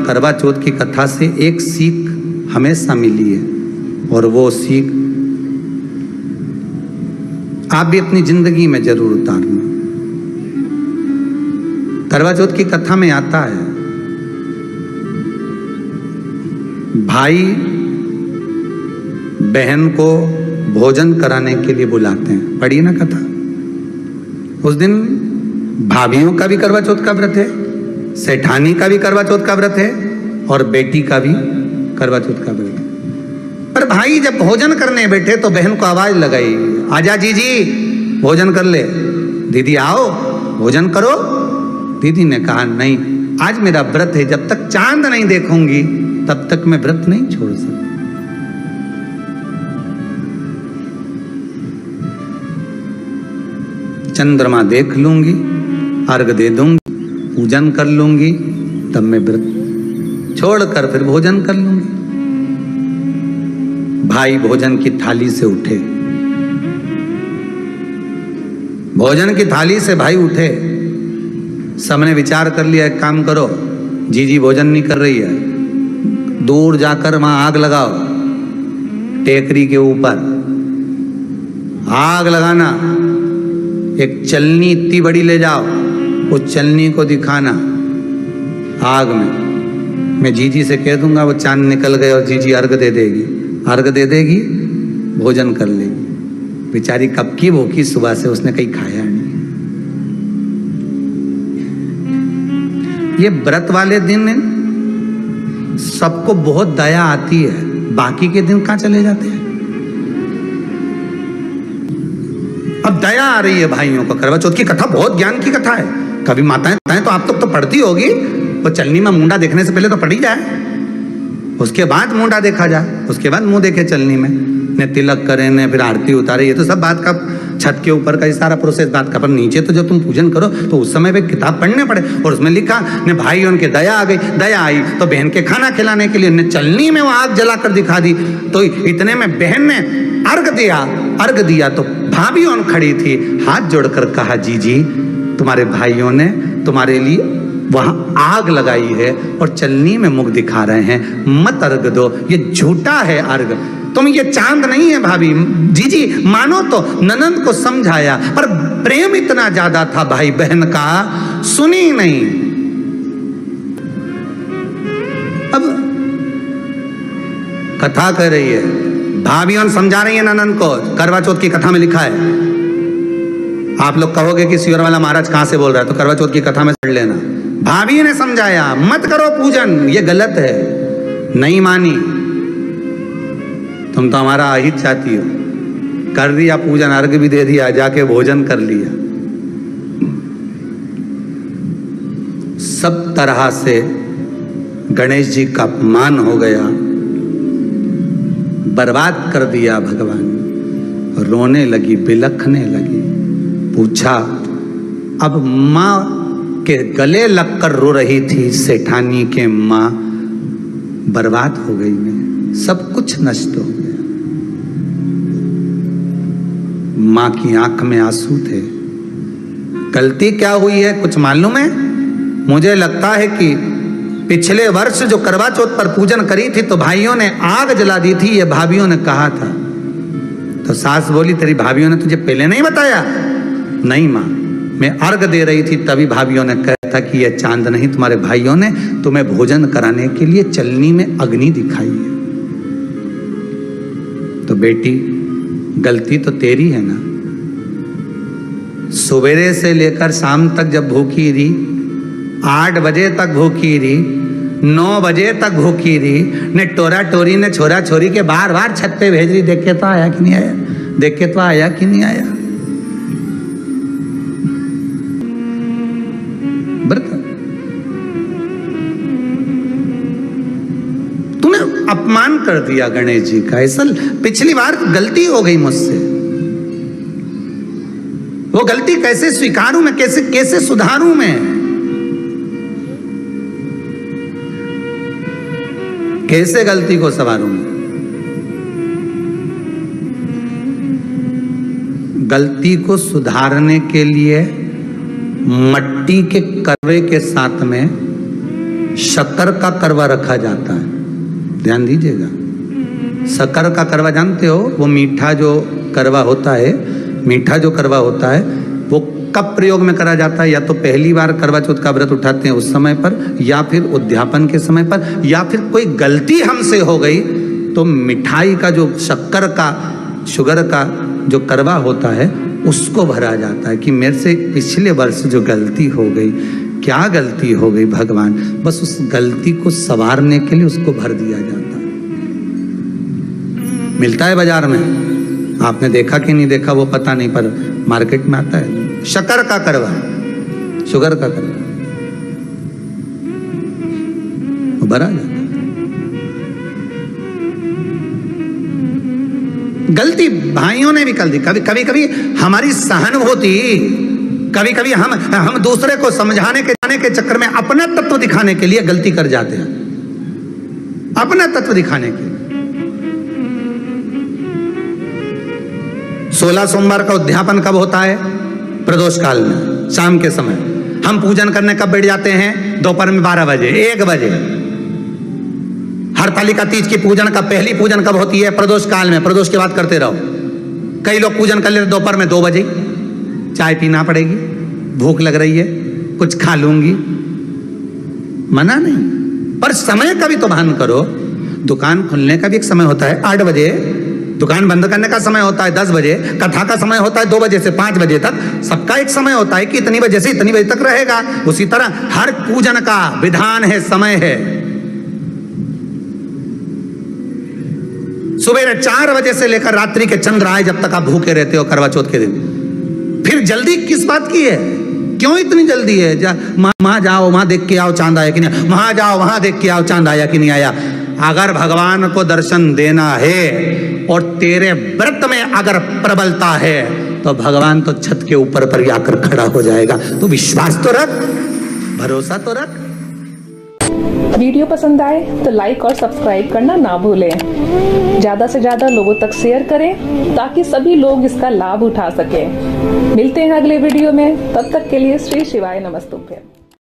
करवा चौथ की कथा से एक सीख हमेशा मिली है, और वो सीख आप भी अपनी जिंदगी में जरूर उतारना। करवा चौथ की कथा में आता है, भाई बहन को भोजन कराने के लिए बुलाते हैं। पढ़िए ना कथा। उस दिन भाभियों का भी करवा चौथ का व्रत है, सेठानी का भी करवा चौथ का व्रत है, और बेटी का भी करवा चौथ का व्रत है। पर भाई जब भोजन करने बैठे तो बहन को आवाज लगाई, आजा जीजी भोजन कर ले। दीदी आओ भोजन करो। दीदी ने कहा नहीं, आज मेरा व्रत है, जब तक चांद नहीं देखूंगी तब तक मैं व्रत नहीं छोड़ सकती। चंद्रमा देख लूंगी, अर्घ दे दूंगी, पूजन कर लूंगी, तब मैं व्रत छोड़कर फिर भोजन कर लूंगी। भाई भोजन की थाली से उठे, भोजन की थाली से भाई उठे। सबने विचार कर लिया, एक काम करो, जीजी भोजन नहीं कर रही है, दूर जाकर वहां आग लगाओ, टेकरी के ऊपर आग लगाना, एक चलनी इतनी बड़ी ले जाओ, उस चलनी को दिखाना आग में। मैं जीजी से कह दूंगा, वो चांद निकल गए और जीजी अर्घ दे देगी, अर्घ दे देगी, भोजन कर लेगी। बेचारी कब की भूखी, सुबह से उसने कहीं खाया नहीं। ये व्रत वाले दिन सबको बहुत दया आती है, बाकी के दिन कहां चले जाते हैं। अब दया आ रही है भाइयों को। करवा चौथ की कथा बहुत ज्ञान की कथा है। कभी माताएं तो आप तो पढ़ती होगी, वो चलनी में मुंडा देखने से पहले तो पढ़ी जाए, उसके बाद मुंडा देखा जाए, उसके बाद मुंह देखे चलनी में, ने तिलक करे, ने फिर आरती उतारे। ये तो सब बात का छत के ऊपर का ये सारा प्रोसेस बात का। पर नीचे तो जब तुम पूजन करो तो उस समय पे किताब पढ़ने पड़े, और उसमें लिखा ने भाई उनके दया आ गई, दया आई तो बहन के खाना खिलाने के लिए ने चलनी में वो आग जलाकर दिखा दी। तो इतने में बहन ने अर्घ दिया तो भाभी उन खड़ी थी, हाथ जोड़कर कहा, जीजी तुम्हारे भाइयों ने तुम्हारे लिए वहां आग लगाई है और चलनी में मुख दिखा रहे हैं, मत अर्घ दो, ये झूठा है अर्घ, तुम ये चांद नहीं है भाभी। जीजी मानो तो ननंद को समझाया, पर प्रेम इतना ज्यादा था भाई बहन का, सुनी नहीं। अब कथा कर रही है, भाभियों समझा रही है ननंद को। करवा चौथ की कथा में लिखा है। आप लोग कहोगे कि सियोर वाला महाराज कहां से बोल रहा है, तो करवा चौथ की कथा में पढ़ लेना। भाभी ने समझाया, मत करो पूजन, ये गलत है। नहीं मानी, तुम तो हमारा अहित चाहती हो। कर दिया पूजन, अर्घ भी दे दिया, जाके भोजन कर लिया। सब तरह से गणेश जी का अपमान हो गया, बर्बाद कर दिया भगवान। रोने लगी, बिलखने लगी। पूछा, अब माँ के गले लगकर रो रही थी सेठानी के माँ, बर्बाद हो गई मैं, सब कुछ नष्ट हो गया। माँ की आंख में आंसू थे। गलती क्या हुई है कुछ मालूम है? मुझे लगता है कि पिछले वर्ष जो करवा चौथ पर पूजन करी थी तो भाइयों ने आग जला दी थी, ये भाभियों ने कहा था। तो सास बोली, तेरी भाभियों ने तुझे पहले नहीं बताया? नहीं माँ, मैं अर्घ दे रही थी तभी भाभियों ने कहा था कि यह चांद नहीं, तुम्हारे भाइयों ने तुम्हें भोजन कराने के लिए चलनी में अग्नि दिखाई है। तो बेटी गलती तो तेरी है ना। सवेरे से लेकर शाम तक जब भूखी रही, 8 बजे तक भूखी रही, 9 बजे तक भूखी रही, ने टोरा टोरी ने छोरा छोरी के बार बार छत पे भेज रही, देख के तो आया कि नहीं आया, देख के तो आया कि नहीं आया। तूने अपमान कर दिया गणेश जी का। ऐसा पिछली बार गलती हो गई मुझसे, वो गलती कैसे स्वीकारूं मैं, कैसे सुधारूं मैं, कैसे गलती को संवारूं मैं। गलती को सुधारने के लिए मट्टी के करवे के साथ में शक्कर का करवा रखा जाता है, ध्यान दीजिएगा। शक्कर का करवा जानते हो, वो मीठा जो करवा होता है, मीठा जो करवा होता है वो कब प्रयोग में करा जाता है? या तो पहली बार करवा चौथ का व्रत उठाते हैं उस समय पर, या फिर उद्यापन के समय पर, या फिर कोई गलती हमसे हो गई तो मिठाई का जो शक्कर का, शुगर का जो करवा होता है उसको भरा जाता है कि मेरे से पिछले वर्ष जो गलती हो गई, क्या गलती हो गई भगवान, बस उस गलती को संवारने के लिए उसको भर दिया जाता है। मिलता है बाजार में, आपने देखा कि नहीं देखा वो पता नहीं, पर मार्केट में आता है शक्कर का करवा, शुगर का करवा, वो भरा जाता है। गलती भाइयों ने भी कर दी, कभी कभी हमारी सहानुभूति, कभी कभी हम दूसरे को समझाने के चक्कर में अपना तत्व दिखाने के लिए गलती कर जाते हैं, अपना तत्व दिखाने के लिए। 16 सोमवार का उद्यापन कब होता है? प्रदोष काल में, शाम के समय। हम पूजन करने कब बैठ जाते हैं? दोपहर में 12 बजे, 1 बजे। हरतालिका तीज की पूजन का पहली पूजन कब होती है? प्रदोष काल में, प्रदोष के बाद करते रहो। कई लोग पूजन कर लेते दोपहर में 2 बजे, चाय पीना पड़ेगी, भूख लग रही है, कुछ खा लूंगी, मना नहीं, पर समय का भी तो भान करो। दुकान खुलने का भी एक समय होता है 8 बजे, दुकान बंद करने का समय होता है 10 बजे, कथा का समय होता है 2 बजे से 5 बजे तक, सबका एक समय होता है कि इतनी बजे से इतनी बजे तक रहेगा। उसी तरह हर पूजन का विधान है, समय है। सुबह 4 बजे से लेकर रात्रि के चंद्र आए जब तक आप भूखे रहते हो करवा चौथ के दिन। फिर जल्दी किस बात की है? क्यों इतनी जल्दी है? वहां जाओ, वहां देख के आओ चांद आया कि नहीं, वहां जाओ, वहां देख के आओ चांद आया कि नहीं आया। अगर भगवान को दर्शन देना है और तेरे व्रत में अगर प्रबलता है तो भगवान तो छत के ऊपर पर आकर खड़ा हो जाएगा। तो विश्वास तो रख, भरोसा तो रख। वीडियो पसंद आए तो लाइक और सब्सक्राइब करना ना भूलें। ज्यादा से ज्यादा लोगों तक शेयर करें ताकि सभी लोग इसका लाभ उठा सकें। मिलते हैं अगले वीडियो में, तब तक के लिए श्री शिवाय नमस्तुभ्यं।